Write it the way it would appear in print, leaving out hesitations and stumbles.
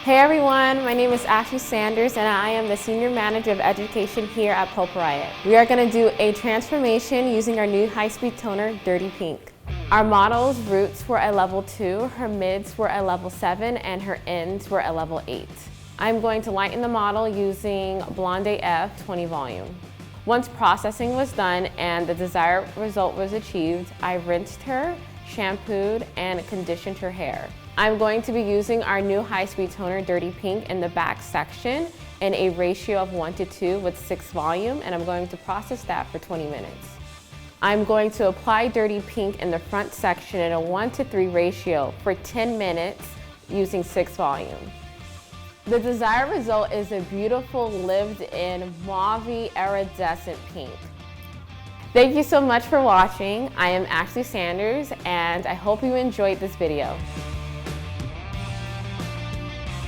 Hey everyone, my name is Ashleigh Sanders and I am the Senior Manager of Education here at Pulp Riot. We are going to do a transformation using our new high-speed toner, Dirty Pink. Our model's roots were a level 2, her mids were a level 7, and her ends were a level 8. I'm going to lighten the model using Blonde AF 20 volume. Once processing was done and the desired result was achieved, I rinsed her, shampooed, and conditioned her hair. I'm going to be using our new high-speed toner, Dirty Pink, in the back section in a ratio of 1:2 with 6 volume, and I'm going to process that for 20 minutes. I'm going to apply Dirty Pink in the front section in a 1:3 ratio for 10 minutes using 6 volume. The desired result is a beautiful lived-in mauve iridescent pink. Thank you so much for watching. I am Ashleigh Sanders, and I hope you enjoyed this video.